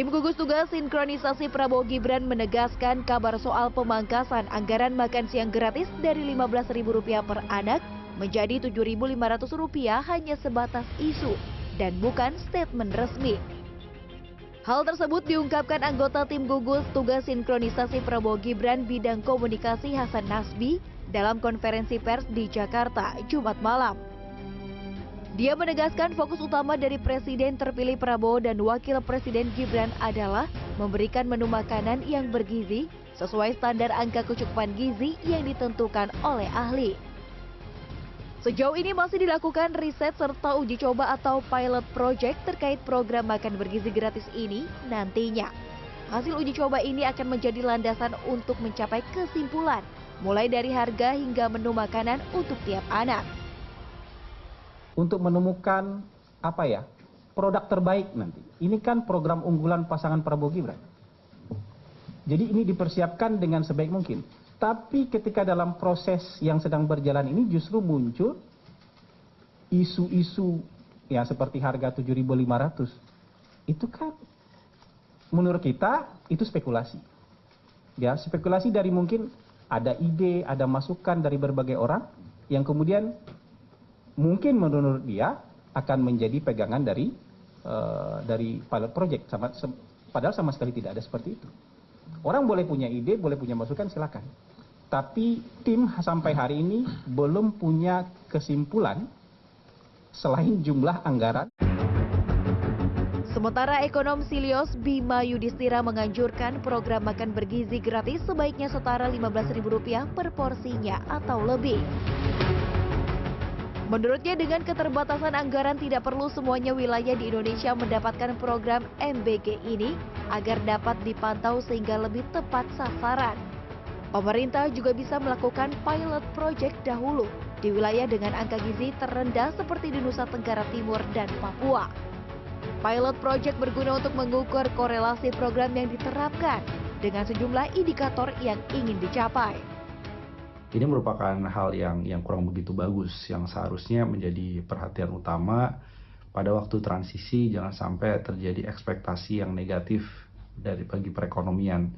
Tim gugus tugas sinkronisasi Prabowo Gibran menegaskan kabar soal pemangkasan anggaran makan siang gratis dari Rp15.000 per anak menjadi Rp7.500 hanya sebatas isu dan bukan statement resmi. Hal tersebut diungkapkan anggota tim gugus tugas sinkronisasi Prabowo Gibran bidang komunikasi Hasan Nasbi dalam konferensi pers di Jakarta, Jumat malam. Dia menegaskan fokus utama dari Presiden terpilih Prabowo dan Wakil Presiden Gibran adalah memberikan menu makanan yang bergizi sesuai standar angka kecukupan gizi yang ditentukan oleh ahli. Sejauh ini masih dilakukan riset serta uji coba atau pilot project terkait program makan bergizi gratis ini nantinya. Hasil uji coba ini akan menjadi landasan untuk mencapai kesimpulan, mulai dari harga hingga menu makanan untuk tiap anak. Untuk menemukan produk terbaik nanti. Ini kan program unggulan pasangan Prabowo Gibran. Jadi ini dipersiapkan dengan sebaik mungkin. Tapi ketika dalam proses yang sedang berjalan ini justru muncul isu-isu ya seperti harga 7.500. Itu kan menurut kita itu spekulasi. Ya, spekulasi dari mungkin ada ide, ada masukan dari berbagai orang yang kemudian mungkin menurut dia akan menjadi pegangan dari pilot project, padahal sama sekali tidak ada seperti itu. Orang boleh punya ide, boleh punya masukan, silakan. Tapi tim sampai hari ini belum punya kesimpulan selain jumlah anggaran. Sementara ekonom Silios Bima Yudhistira menganjurkan program makan bergizi gratis sebaiknya setara Rp15.000 per porsinya atau lebih. Menurutnya dengan keterbatasan anggaran tidak perlu semuanya wilayah di Indonesia mendapatkan program MBG ini agar dapat dipantau sehingga lebih tepat sasaran. Pemerintah juga bisa melakukan pilot project dahulu di wilayah dengan angka gizi terendah seperti di Nusa Tenggara Timur dan Papua. Pilot project berguna untuk mengukur korelasi program yang diterapkan dengan sejumlah indikator yang ingin dicapai. Ini merupakan hal yang kurang begitu bagus, yang seharusnya menjadi perhatian utama pada waktu transisi. Jangan sampai terjadi ekspektasi yang negatif bagi perekonomian.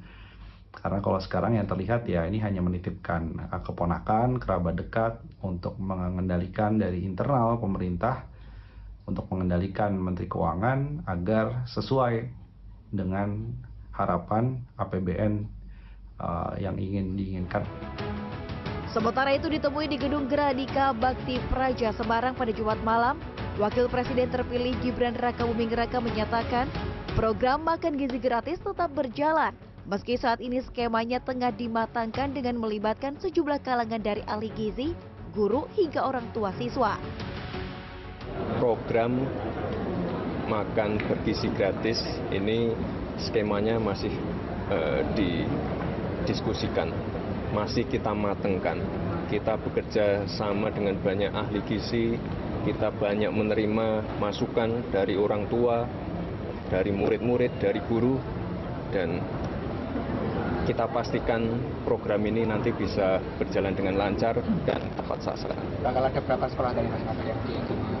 Karena kalau sekarang yang terlihat ya ini hanya menitipkan keponakan, kerabat dekat untuk mengendalikan dari internal pemerintah, untuk mengendalikan Menteri Keuangan agar sesuai dengan harapan APBN yang diinginkan. Sementara itu ditemui di Gedung Gradika Bakti Praja Semarang pada Jumat malam, Wakil Presiden terpilih Gibran Rakabuming Raka menyatakan program makan gizi gratis tetap berjalan, meski saat ini skemanya tengah dimatangkan dengan melibatkan sejumlah kalangan dari ahli gizi, guru hingga orang tua siswa. Program makan bergizi gratis ini skemanya masih didiskusikan. Masih kita matengkan, kita bekerja sama dengan banyak ahli gizi, kita banyak menerima masukan dari orang tua, dari murid-murid, dari guru, dan kita pastikan program ini nanti bisa berjalan dengan lancar dan tepat sasaran. Bakal ada berapa sekolah dari masing-masing yang dilihat?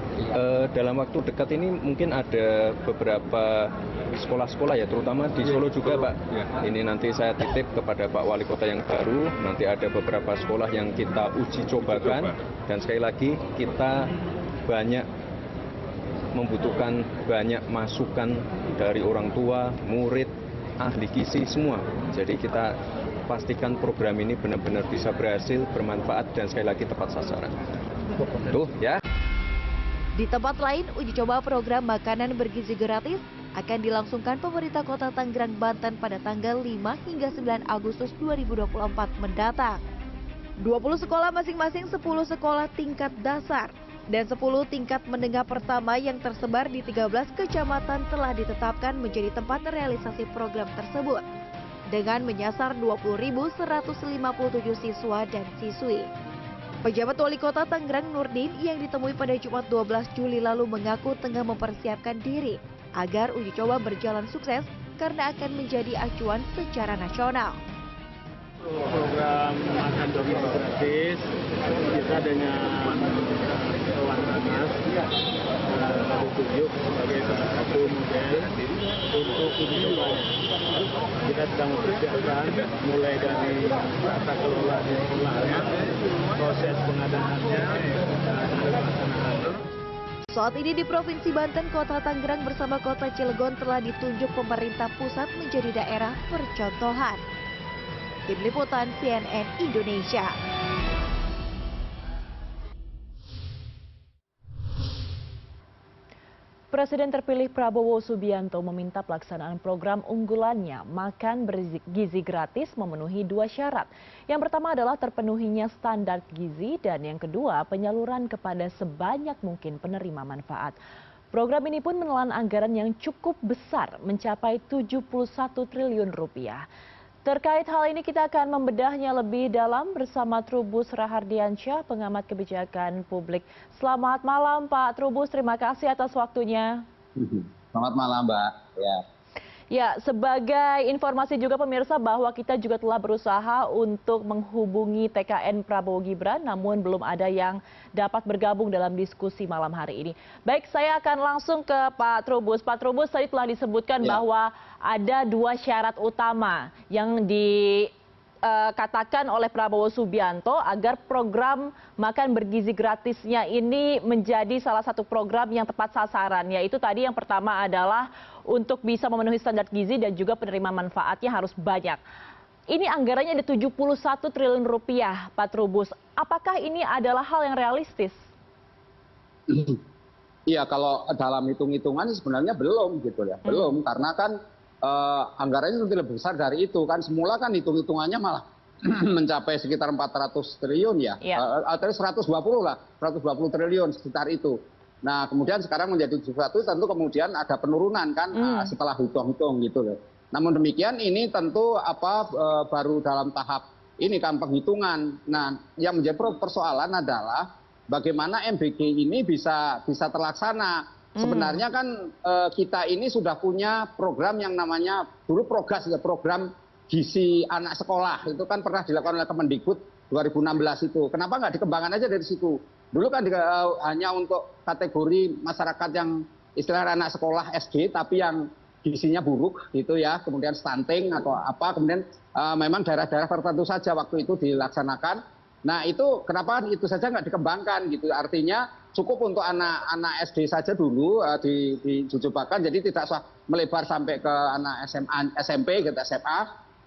Dalam waktu dekat ini mungkin ada beberapa sekolah-sekolah ya, terutama di Solo juga Pak. Ini nanti saya titip kepada Pak Wali Kota yang baru, nanti ada beberapa sekolah yang kita uji cobakan, dan sekali lagi kita banyak membutuhkan banyak masukan dari orang tua, murid, ahli gizi semua. Jadi kita pastikan program ini benar-benar bisa berhasil, bermanfaat, dan sekali lagi tepat sasaran. Tuh ya. Di tempat lain, uji coba program makanan bergizi gratis akan dilangsungkan pemerintah Kota Tangerang, Banten pada tanggal 5 hingga 9 Agustus 2024 mendatang. 20 sekolah masing-masing 10 sekolah tingkat dasar dan 10 tingkat menengah pertama yang tersebar di 13 kecamatan telah ditetapkan menjadi tempat realisasi program tersebut dengan menyasar 20.157 siswa dan siswi. Pejabat Wali Kota Tangerang Nurdin yang ditemui pada Jumat 12 Juli lalu mengaku tengah mempersiapkan diri agar uji coba berjalan sukses karena akan menjadi acuan secara nasional. Program makan bergizi gratis kita dengan Dewan Panas tunjuk sebagai salah satu model untuk uji cobanya. Kita sedang mempersiapkan mulai dari tata kelola di sekolahnya, proses pengadaannya, dan pelaksanaan. Saat ini di Provinsi Banten, Kota Tangerang bersama Kota Cilegon telah ditunjuk pemerintah pusat menjadi daerah percontohan. Tim Liputan CNN Indonesia. Presiden terpilih Prabowo Subianto meminta pelaksanaan program unggulannya makan bergizi gratis memenuhi 2 syarat. Yang pertama adalah terpenuhinya standar gizi dan yang kedua penyaluran kepada sebanyak mungkin penerima manfaat. Program ini pun menelan anggaran yang cukup besar mencapai 71 triliun rupiah. Terkait hal ini kita akan membedahnya lebih dalam bersama Trubus Rahardiansyah, pengamat kebijakan publik. Selamat malam Pak Trubus, terima kasih atas waktunya. Selamat malam Mbak. Ya, sebagai informasi juga pemirsa bahwa kita juga telah berusaha untuk menghubungi TKN Prabowo Gibran, namun belum ada yang dapat bergabung dalam diskusi malam hari ini. Baik, saya akan langsung ke Pak Trubus. Pak Trubus, tadi telah disebutkan bahwa ada 2 syarat utama yang dikatakan oleh Prabowo Subianto agar program makan bergizi gratisnya ini menjadi salah satu program yang tepat sasaran. Yaitu tadi yang pertama adalah untuk bisa memenuhi standar gizi dan juga penerima manfaatnya harus banyak. Ini anggarannya ada 71 triliun rupiah, Pak Trubus. Apakah ini adalah hal yang realistis? Iya, kalau dalam hitung-hitungan sebenarnya belum gitu ya. Belum, karena kan anggarannya itu lebih besar dari itu kan. Semula kan hitung-hitungannya malah mencapai sekitar 400 triliun ya. Atau 120 lah, 120 triliun sekitar itu. Nah, kemudian sekarang menjadi 71, tentu kemudian ada penurunan kan setelah hitung-hitung gitu loh. Namun demikian ini tentu baru dalam tahap ini kan penghitungan. Nah, yang menjadi persoalan adalah bagaimana MBG ini bisa terlaksana. Sebenarnya kan kita ini sudah punya program yang namanya dulu program gizi anak sekolah. Itu kan pernah dilakukan oleh Kemendikbud 2016 itu. Kenapa nggak dikembangkan aja dari situ? Dulu kan hanya untuk kategori masyarakat yang istilahnya anak sekolah SD tapi yang gizinya buruk gitu ya, kemudian stunting atau apa, kemudian memang daerah-daerah tertentu saja waktu itu dilaksanakan. Nah itu kenapa itu saja nggak dikembangkan gitu, artinya cukup untuk anak SD saja dulu dicobakan, jadi tidak usah melebar sampai ke anak SMA, SMP, gitu, SMA.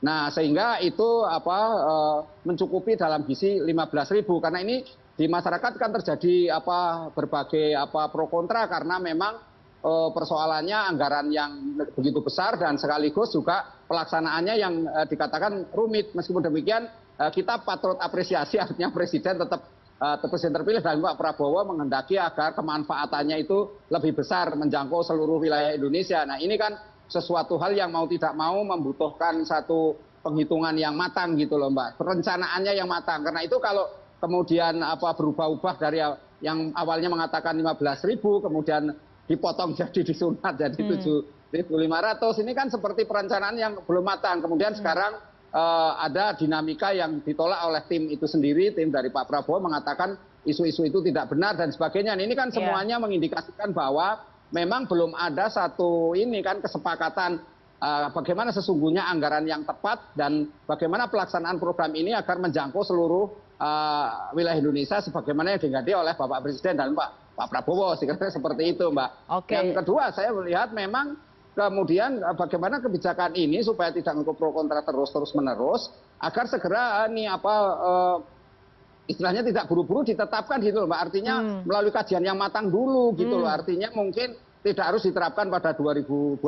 Nah sehingga itu mencukupi dalam gizi 15.000, karena ini di masyarakat kan terjadi berbagai pro kontra karena memang persoalannya anggaran yang begitu besar dan sekaligus juga pelaksanaannya yang dikatakan rumit. Meskipun demikian kita patut apresiasi, artinya presiden tetap presiden terpilih dan Pak Prabowo menghendaki agar kemanfaatannya itu lebih besar menjangkau seluruh wilayah Indonesia. Nah ini kan sesuatu hal yang mau tidak mau membutuhkan satu penghitungan yang matang gitu loh Mbak, perencanaannya yang matang. Karena itu kalau kemudian berubah-ubah dari yang awalnya mengatakan 15.000 kemudian dipotong jadi disunat jadi 7.500, ini kan seperti perencanaan yang belum matang. Kemudian sekarang ada dinamika yang ditolak oleh tim itu sendiri, tim dari Pak Prabowo mengatakan isu-isu itu tidak benar dan sebagainya. Ini kan semuanya mengindikasikan bahwa memang belum ada satu kesepakatan bagaimana sesungguhnya anggaran yang tepat dan bagaimana pelaksanaan program ini agar menjangkau seluruh wilayah Indonesia sebagaimana yang diganti oleh Bapak Presiden dan Pak Prabowo, sekiranya seperti itu Mbak. Yang kedua saya melihat memang kemudian bagaimana kebijakan ini supaya tidak mengikuti pro kontra terus menerus agar segera istilahnya tidak buru-buru ditetapkan gitu loh Mbak. Artinya melalui kajian yang matang dulu gitu loh. Artinya mungkin tidak harus diterapkan pada 2025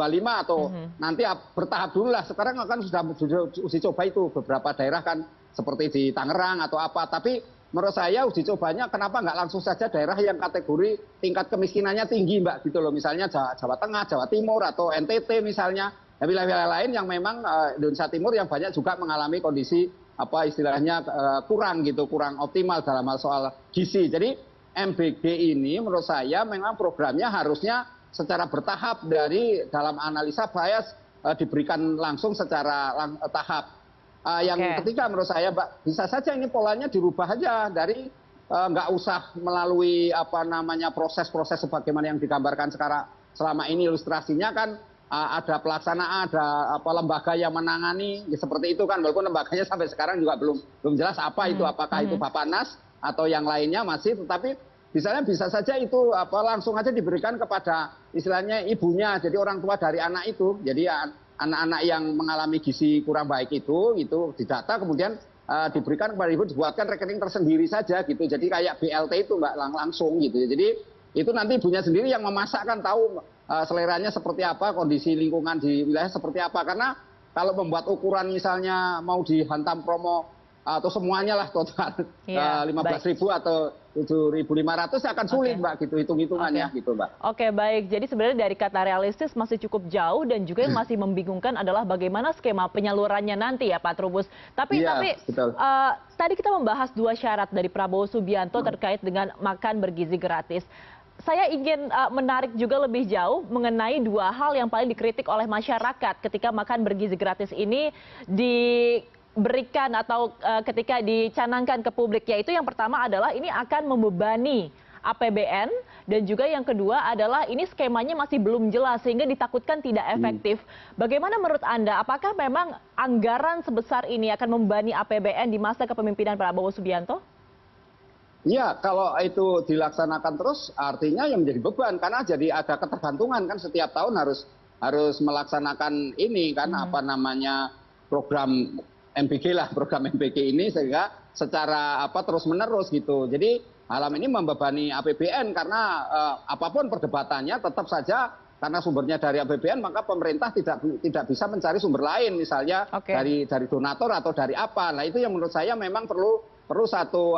atau nanti bertahap dulu lah. Sekarang kan sudah uji coba itu beberapa daerah kan seperti di Tangerang atau apa. Tapi menurut saya uji cobanya kenapa nggak langsung saja daerah yang kategori tingkat kemiskinannya tinggi Mbak gitu loh. Misalnya Jawa Tengah, Jawa Timur atau NTT misalnya. Wilayah-wilayah lain yang memang Indonesia Timur yang banyak juga mengalami kondisi istilahnya kurang optimal dalam hal soal gizi. Jadi MBG ini menurut saya memang programnya harusnya secara bertahap dari dalam analisa saya diberikan langsung secara tahap. Yang ketiga menurut saya Mbak, bisa saja ini polanya dirubah aja dari nggak usah melalui proses-proses sebagaimana yang digambarkan sekarang selama ini. Ilustrasinya kan ada pelaksanaan, ada lembaga yang menangani seperti itu kan, walaupun lembaganya sampai sekarang juga belum jelas apa itu, apakah itu Bappenas atau yang lainnya masih, tetapi misalnya bisa saja itu langsung aja diberikan kepada istilahnya ibunya, jadi orang tua dari anak itu. Jadi anak-anak yang mengalami gizi kurang baik itu didata kemudian diberikan kepada ibu, dibuatkan rekening tersendiri saja gitu. Jadi kayak BLT itu Mbak, langsung gitu. Jadi itu nanti ibunya sendiri yang memasakkan, tahu seleranya seperti apa, kondisi lingkungan di wilayah seperti apa. Karena kalau membuat ukuran misalnya mau dihantam promo atau semuanya lah total 15.000 atau 7.500 akan sulit Mbak gitu hitung-hitungannya gitu Mbak. Oke, baik. Jadi sebenarnya dari kata realistis masih cukup jauh, dan juga yang masih membingungkan adalah bagaimana skema penyalurannya nanti ya Pak Trubus. Tapi tadi kita membahas 2 syarat dari Prabowo Subianto terkait dengan makan bergizi gratis. Saya ingin menarik juga lebih jauh mengenai 2 hal yang paling dikritik oleh masyarakat ketika makan bergizi gratis ini diberikan atau ketika dicanangkan ke publik, yaitu yang pertama adalah ini akan membebani APBN, dan juga yang kedua adalah ini skemanya masih belum jelas sehingga ditakutkan tidak efektif. Bagaimana menurut Anda, apakah memang anggaran sebesar ini akan membebani APBN di masa kepemimpinan Prabowo Subianto? Iya, kalau itu dilaksanakan terus artinya yang menjadi beban, karena jadi ada ketergantungan kan, setiap tahun harus melaksanakan ini kan program MBG lah, program MBG ini, sehingga secara terus menerus gitu. Jadi hal ini membebani APBN karena apapun perdebatannya tetap saja karena sumbernya dari APBN, maka pemerintah tidak bisa mencari sumber lain, misalnya dari donatur atau dari apa. Nah itu yang menurut saya memang perlu satu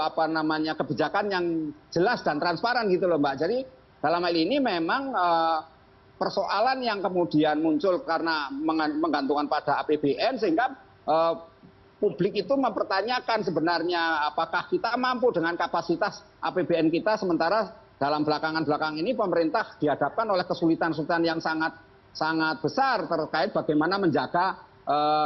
kebijakan yang jelas dan transparan gitu loh Mbak. Jadi dalam hal ini memang persoalan yang kemudian muncul karena menggantungkan pada APBN, sehingga publik itu mempertanyakan sebenarnya apakah kita mampu dengan kapasitas APBN kita, sementara dalam belakangan ini pemerintah dihadapkan oleh kesulitan-kesulitan yang sangat besar terkait bagaimana menjaga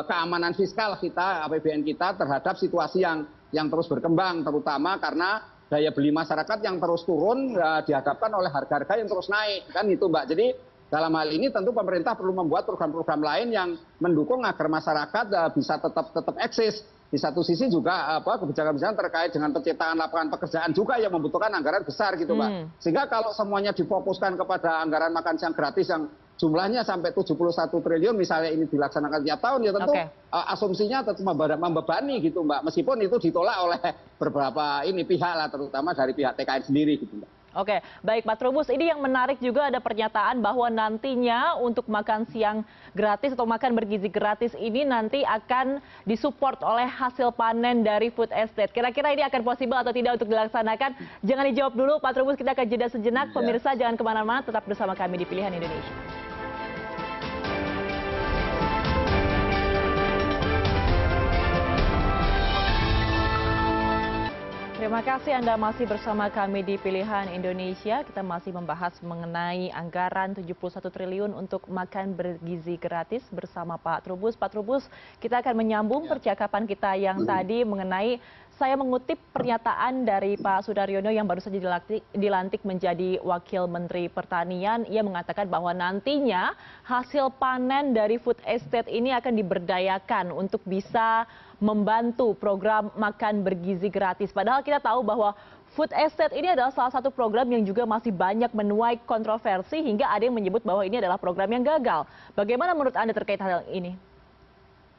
keamanan fiskal kita, APBN kita terhadap situasi yang terus berkembang, terutama karena daya beli masyarakat yang terus turun dihadapkan oleh harga-harga yang terus naik kan itu Mbak. Jadi dalam hal ini tentu pemerintah perlu membuat program-program lain yang mendukung agar masyarakat bisa tetap eksis. Di satu sisi juga kebijakan-kebijakan terkait dengan penciptaan lapangan pekerjaan juga yang membutuhkan anggaran besar gitu Mbak. Sehingga kalau semuanya difokuskan kepada anggaran makan siang gratis yang jumlahnya sampai 71 triliun misalnya ini dilaksanakan tiap tahun, ya tentu asumsinya tetap membebani gitu Mbak. Meskipun itu ditolak oleh beberapa pihak lah, terutama dari pihak TKN sendiri gitu Mbak. Oke, baik Pak Trubus, ini yang menarik juga ada pernyataan bahwa nantinya untuk makan siang gratis atau makan bergizi gratis ini nanti akan disupport oleh hasil panen dari food estate. Kira-kira ini akan possible atau tidak untuk dilaksanakan? Jangan dijawab dulu Pak Trubus, kita akan jeda sejenak. Pemirsa jangan kemana-mana, tetap bersama kami di Pilihan Indonesia. Terima kasih Anda masih bersama kami di Pilihan Indonesia. Kita masih membahas mengenai anggaran 71 triliun untuk makan bergizi gratis bersama Pak Trubus. Pak Trubus, kita akan menyambung percakapan kita yang tadi mengenai, saya mengutip pernyataan dari Pak Sudaryono yang baru saja dilantik menjadi Wakil Menteri Pertanian. Ia mengatakan bahwa nantinya hasil panen dari food estate ini akan diberdayakan untuk bisa membantu program makan bergizi gratis. Padahal kita tahu bahwa food estate ini adalah salah satu program yang juga masih banyak menuai kontroversi, hingga ada yang menyebut bahwa ini adalah program yang gagal. Bagaimana menurut Anda terkait hal ini?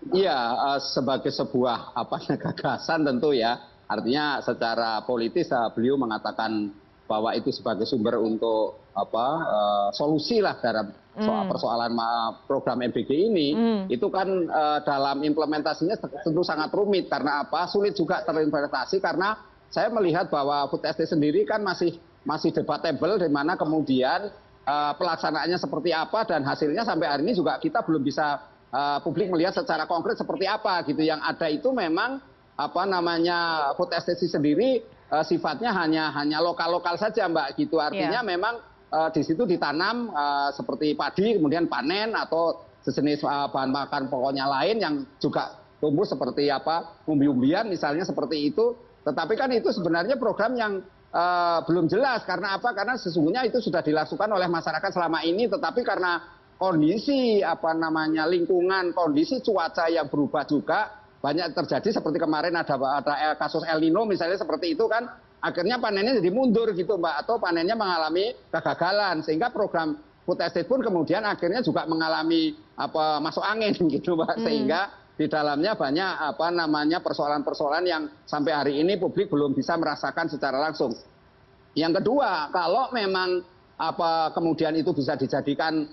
Iya, sebagai sebuah gagasan tentu ya. Artinya secara politis beliau mengatakan bahwa itu sebagai sumber untuk solusi lah dalam persoalan program MBG ini. Itu kan dalam implementasinya tentu sangat rumit karena sulit juga terimplementasi, karena saya melihat bahwa food estate sendiri kan masih debatable, di mana kemudian pelaksanaannya seperti apa dan hasilnya sampai hari ini juga kita belum bisa publik melihat secara konkret seperti apa gitu. Yang ada itu memang food estate sendiri sifatnya hanya lokal-lokal saja Mbak gitu. Artinya memang di situ ditanam seperti padi, kemudian panen atau sejenis bahan makan pokoknya lain yang juga tumbuh seperti umbi-umbian misalnya seperti itu. Tetapi kan itu sebenarnya program yang belum jelas. Karena apa? Karena sesungguhnya itu sudah dilakukan oleh masyarakat selama ini, tetapi karena kondisi lingkungan, kondisi cuaca yang berubah juga banyak terjadi seperti kemarin ada kasus El Nino misalnya seperti itu kan, akhirnya panennya jadi mundur gitu Mbak, atau panennya mengalami kegagalan sehingga program food estate pun kemudian akhirnya juga mengalami masuk angin gitu Mbak, sehingga di dalamnya banyak persoalan-persoalan yang sampai hari ini publik belum bisa merasakan secara langsung. Yang kedua, kalau memang kemudian itu bisa dijadikan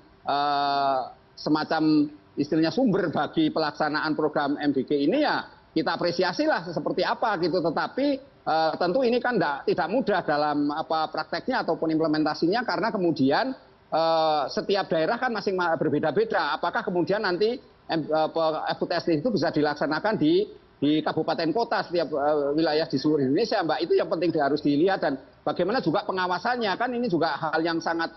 semacam istilahnya sumber bagi pelaksanaan program MBG ini, ya kita apresiasi lah seperti apa gitu. Tetapi tentu ini kan tidak mudah dalam prakteknya ataupun implementasinya, karena kemudian setiap daerah kan masing berbeda-beda. Apakah kemudian nanti food estate itu bisa dilaksanakan di kabupaten kota setiap wilayah di seluruh Indonesia, Mbak? Itu yang penting harus dilihat, dan bagaimana juga pengawasannya, kan ini juga hal yang sangat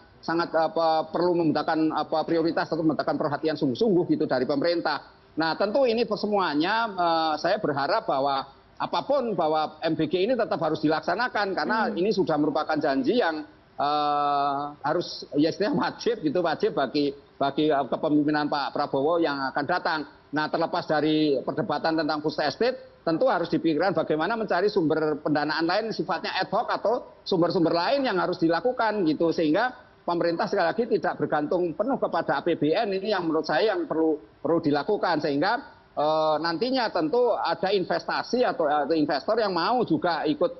perlu membutuhkan prioritas atau membutuhkan perhatian sungguh-sungguh gitu dari pemerintah. Nah, tentu ini semuanya saya berharap bahwa apapun bahwa MBG ini tetap harus dilaksanakan, karena ini sudah merupakan janji yang harus ya istilahnya wajib bagi kepemimpinan Pak Prabowo yang akan datang. Nah, terlepas dari perdebatan tentang food estate, tentu harus dipikirkan bagaimana mencari sumber pendanaan lain sifatnya ad hoc atau sumber-sumber lain yang harus dilakukan gitu, sehingga pemerintah sekali lagi tidak bergantung penuh kepada APBN. Ini yang menurut saya yang perlu dilakukan, sehingga nantinya tentu ada investasi atau investor yang mau juga ikut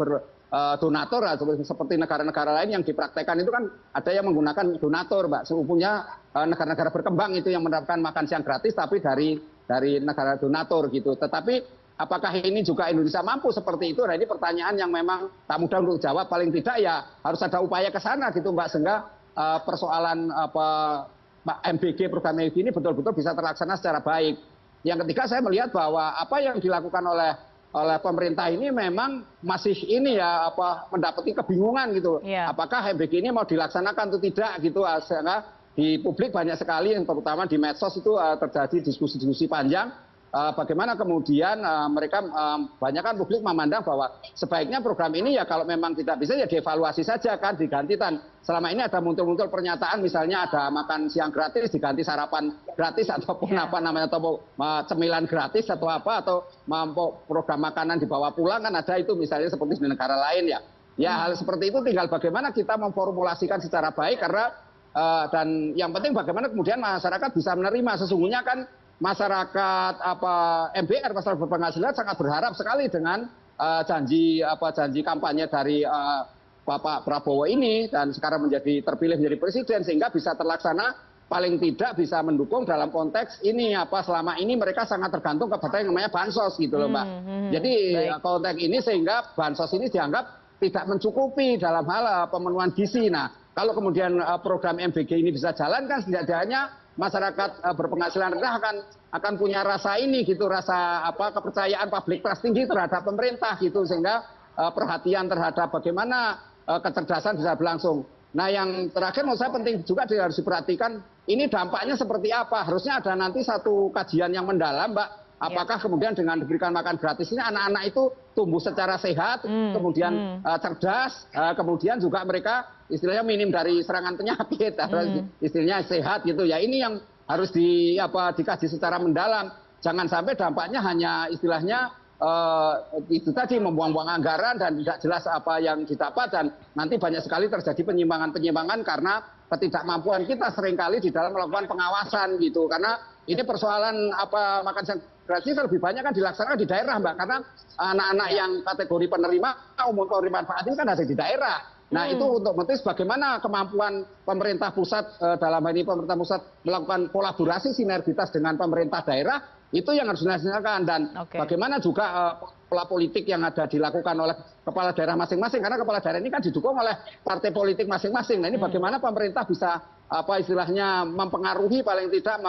donatur, seperti negara-negara lain yang dipraktekkan itu kan ada yang menggunakan donatur, Mbak. Seumumnya negara-negara berkembang itu yang menerapkan makan siang gratis tapi dari negara donatur gitu. Tetapi apakah ini juga Indonesia mampu seperti itu? Nah, ini pertanyaan yang memang tak mudah untuk jawab. Paling tidak ya harus ada upaya ke sana gitu, Mbak, sehingga persoalan MBG, program MBG ini betul-betul bisa terlaksana secara baik. Yang ketiga, saya melihat bahwa apa yang dilakukan oleh pemerintah ini memang masih mendapati kebingungan gitu. Apakah MBG ini mau dilaksanakan atau tidak gitu, sehingga di publik banyak sekali, terutama di medsos itu terjadi diskusi-diskusi panjang. Bagaimana kemudian mereka banyak kan publik memandang bahwa sebaiknya program ini ya kalau memang tidak bisa ya dievaluasi saja kan, diganti. Dan selama ini ada muncul-muncul pernyataan misalnya ada makan siang gratis diganti sarapan gratis ataupun atau cemilan gratis atau atau program makanan dibawa pulang kan ada itu misalnya seperti di negara lain ya. Ya hal seperti itu tinggal bagaimana kita memformulasikan secara baik, karena dan yang penting bagaimana kemudian masyarakat bisa menerima. Sesungguhnya kan masyarakat MBR, masyarakat berpenghasilan sangat berharap sekali dengan janji kampanye dari Bapak Prabowo ini, dan sekarang terpilih menjadi presiden, sehingga bisa terlaksana, paling tidak bisa mendukung dalam konteks ini selama ini mereka sangat tergantung kepada yang namanya bansos gitu loh, Mbak. Jadi konteks ini sehingga bansos ini dianggap tidak mencukupi dalam hal pemenuhan gizi. Nah, kalau kemudian program MBG ini bisa jalan kan setidaknya masyarakat berpenghasilan rendah akan punya rasa kepercayaan public trust tinggi terhadap pemerintah gitu, sehingga perhatian terhadap bagaimana kecerdasan bisa berlangsung. Nah, yang terakhir menurut saya penting juga harus diperhatikan ini dampaknya seperti apa. Harusnya ada nanti satu kajian yang mendalam, Mbak. Apakah kemudian dengan diberikan makan gratis ini anak-anak itu tumbuh secara sehat, kemudian cerdas, kemudian juga mereka istilahnya minim dari serangan penyakit, istilahnya sehat gitu ya. Ini yang harus dikaji secara mendalam. Jangan sampai dampaknya hanya istilahnya itu tadi membuang-buang anggaran dan tidak jelas apa yang didapat, dan nanti banyak sekali terjadi penyimpangan-penyimpangan karena ketidakmampuan kita seringkali di dalam melakukan pengawasan gitu. Karena ini persoalan makan siang gratis lebih banyak kan dilaksanakan di daerah, Mbak, karena anak-anak yang kategori penerima umum penerima manfaat ini kan ada di daerah. Nah, itu untuk mentis bagaimana kemampuan pemerintah pusat dalam hal ini pemerintah pusat melakukan kolaborasi sinergitas dengan pemerintah daerah, itu yang harus dilaksanakan. Dan bagaimana juga pola politik yang ada dilakukan oleh kepala daerah masing-masing, karena kepala daerah ini kan didukung oleh partai politik masing-masing. Nah, ini bagaimana pemerintah bisa istilahnya mempengaruhi, paling tidak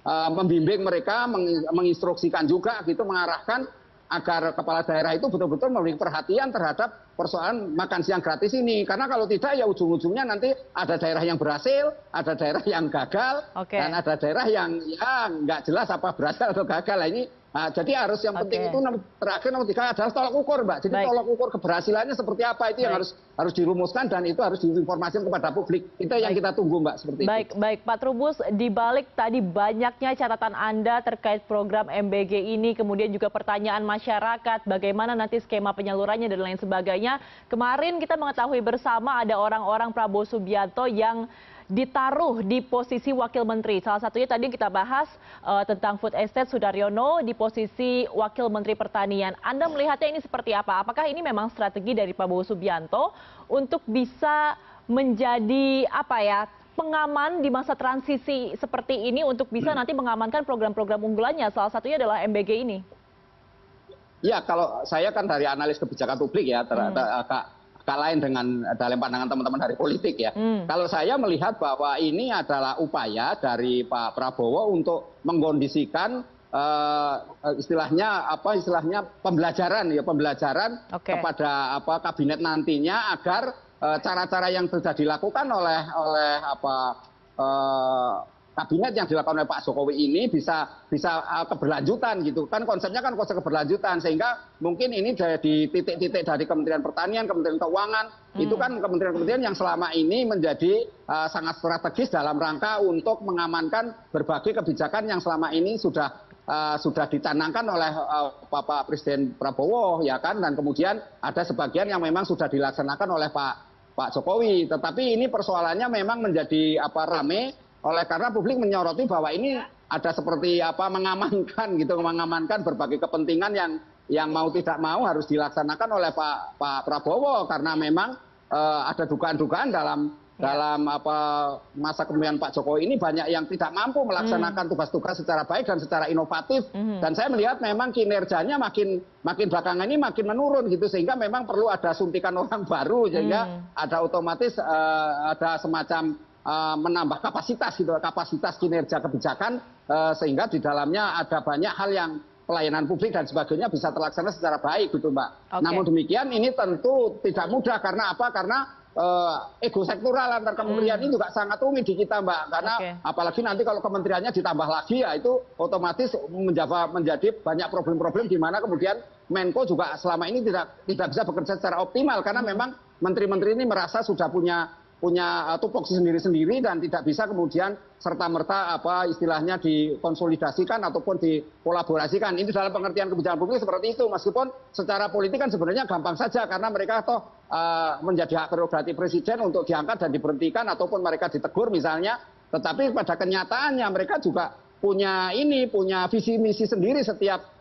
membimbing mereka, menginstruksikan juga gitu, mengarahkan agar kepala daerah itu betul-betul memberi perhatian terhadap persoalan makan siang gratis ini. Karena kalau tidak ya ujung-ujungnya nanti ada daerah yang berhasil, ada daerah yang gagal, dan ada daerah yang ya nggak jelas apa berhasil atau gagal. Nah, ini Nah, jadi harus yang penting itu terakhir nomor 3 adalah tolak ukur, Mbak. Jadi tolak ukur keberhasilannya seperti apa itu yang harus dirumuskan dan itu harus diinformasikan kepada publik. Itu yang kita tunggu, Mbak, seperti itu. Baik, Pak Trubus, di balik tadi banyaknya catatan Anda terkait program MBG ini, kemudian juga pertanyaan masyarakat, bagaimana nanti skema penyalurannya dan lain sebagainya. Kemarin kita mengetahui bersama ada orang-orang Prabowo Subianto yang ditaruh di posisi wakil menteri. Salah satunya tadi kita bahas tentang food estate Sudaryono di posisi wakil menteri pertanian. Anda melihatnya ini seperti apa? Apakah ini memang strategi dari Prabowo Subianto untuk bisa menjadi pengaman di masa transisi seperti ini untuk bisa nanti mengamankan program-program unggulannya? Salah satunya adalah MBG ini. Ya, kalau saya kan dari analis kebijakan publik ya, agak lain dalam pandangan teman-teman dari politik ya. Kalau saya melihat bahwa ini adalah upaya dari Pak Prabowo untuk mengkondisikan istilahnya pembelajaran kepada kabinet nantinya agar cara-cara yang sudah dilakukan oleh kabinet yang dilakukan oleh Pak Jokowi ini bisa keberlanjutan gitu kan, konsepnya kan konsep keberlanjutan, sehingga mungkin ini di titik-titik dari Kementerian Pertanian, Kementerian Keuangan itu kan kementerian-kementerian yang selama ini menjadi sangat strategis dalam rangka untuk mengamankan berbagai kebijakan yang selama ini sudah dicanangkan oleh Bapak Presiden Prabowo ya kan, dan kemudian ada sebagian yang memang sudah dilaksanakan oleh Pak Jokowi. Tetapi ini persoalannya memang menjadi rame karena publik menyoroti bahwa ini ada seperti mengamankan berbagai kepentingan yang mau tidak mau harus dilaksanakan oleh Pak Prabowo, karena memang ada dugaan-dugaan dalam masa kepemimpinan Pak Jokowi ini banyak yang tidak mampu melaksanakan tugas-tugas secara baik dan secara inovatif. Dan saya melihat memang kinerjanya makin belakangan ini makin menurun gitu, sehingga memang perlu ada suntikan orang baru, sehingga ada otomatis ada semacam menambah kapasitas kinerja kebijakan, sehingga di dalamnya ada banyak hal yang pelayanan publik dan sebagainya bisa terlaksana secara baik gitu, Mbak. Namun demikian ini tentu tidak mudah, karena apa? Karena ego sektoral antar kementerian ini juga sangat rumit di kita, Mbak. Karena apalagi nanti kalau kementeriannya ditambah lagi ya itu otomatis menjadi banyak problem-problem di mana kemudian Menko juga selama ini tidak bisa bekerja secara optimal, karena memang menteri-menteri ini merasa sudah punya tupoksi sendiri-sendiri dan tidak bisa kemudian serta-merta istilahnya dikonsolidasikan ataupun dikolaborasikan. Ini dalam pengertian kebijakan publik seperti itu, meskipun secara politik kan sebenarnya gampang saja karena mereka menjadi hak prerogatif presiden untuk diangkat dan diberhentikan ataupun mereka ditegur misalnya. Tetapi pada kenyataannya mereka juga punya visi misi sendiri setiap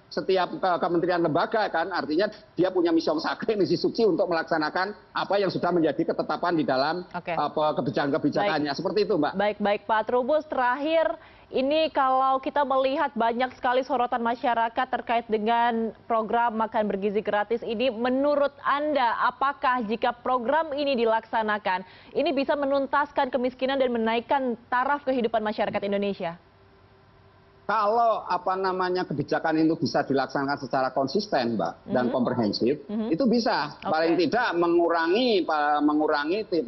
kementerian lembaga kan, artinya dia punya misi sakral, misi suci untuk melaksanakan apa yang sudah menjadi ketetapan di dalam kebijakan-kebijakannya. Seperti itu, Mbak. Baik Pak Trubus, terakhir ini kalau kita melihat banyak sekali sorotan masyarakat terkait dengan program makan bergizi gratis ini, menurut Anda apakah jika program ini dilaksanakan ini bisa menuntaskan kemiskinan dan menaikkan taraf kehidupan masyarakat Indonesia? Kalau kebijakan itu bisa dilaksanakan secara konsisten, Mbak, dan komprehensif, itu bisa paling tidak mengurangi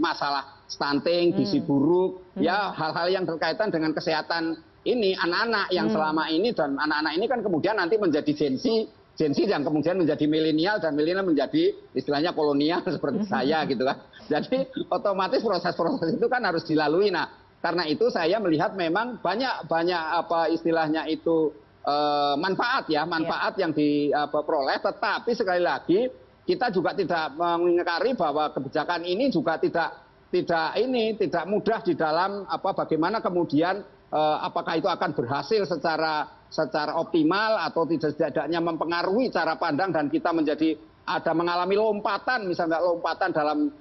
masalah stunting, gizi buruk, ya hal-hal yang berkaitan dengan kesehatan ini anak-anak yang selama ini, dan anak-anak ini kan kemudian nanti menjadi Gen Z yang kemudian menjadi milenial, dan milenial menjadi istilahnya kolonial seperti saya gitu kan. Jadi otomatis proses-proses itu kan harus dilalui. Nah, karena itu saya melihat memang banyak istilahnya itu manfaat yang diperoleh, tetapi sekali lagi kita juga tidak mengingkari bahwa kebijakan ini juga tidak mudah di dalam bagaimana kemudian apakah itu akan berhasil secara optimal atau tidaknya mempengaruhi cara pandang dan kita mengalami lompatan, misalnya lompatan dalam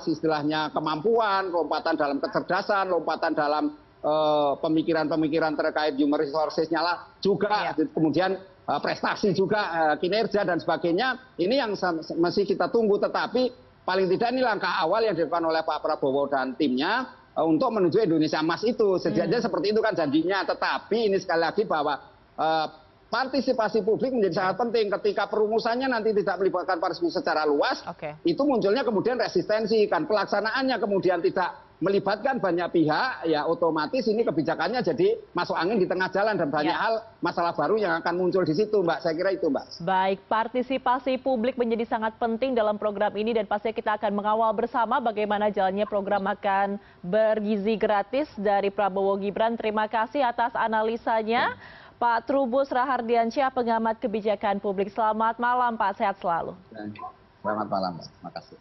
istilahnya kemampuan, lompatan dalam kecerdasan, lompatan dalam pemikiran-pemikiran terkait human resources-nya lah juga, kemudian prestasi juga, kinerja dan sebagainya. Ini yang masih kita tunggu, tetapi paling tidak ini langkah awal yang dilakukan oleh Pak Prabowo dan timnya untuk menuju Indonesia Emas itu. Sejatinya seperti itu kan janjinya, tetapi ini sekali lagi bahwa partisipasi publik menjadi sangat penting. Ketika perumusannya nanti tidak melibatkan partisipasi secara luas, itu munculnya kemudian resistensi, kan pelaksanaannya kemudian tidak melibatkan banyak pihak, ya otomatis ini kebijakannya jadi masuk angin di tengah jalan dan banyak hal masalah baru yang akan muncul di situ, Mbak. Saya kira itu, Mbak. Baik, partisipasi publik menjadi sangat penting dalam program ini dan pastinya kita akan mengawal bersama bagaimana jalannya program makan bergizi gratis dari Prabowo Gibran. Terima kasih atas analisanya, Pak Trubus Rahardiansyah, pengamat kebijakan publik. Selamat malam, Pak. Sehat selalu. Selamat malam, Mbak. Terima kasih.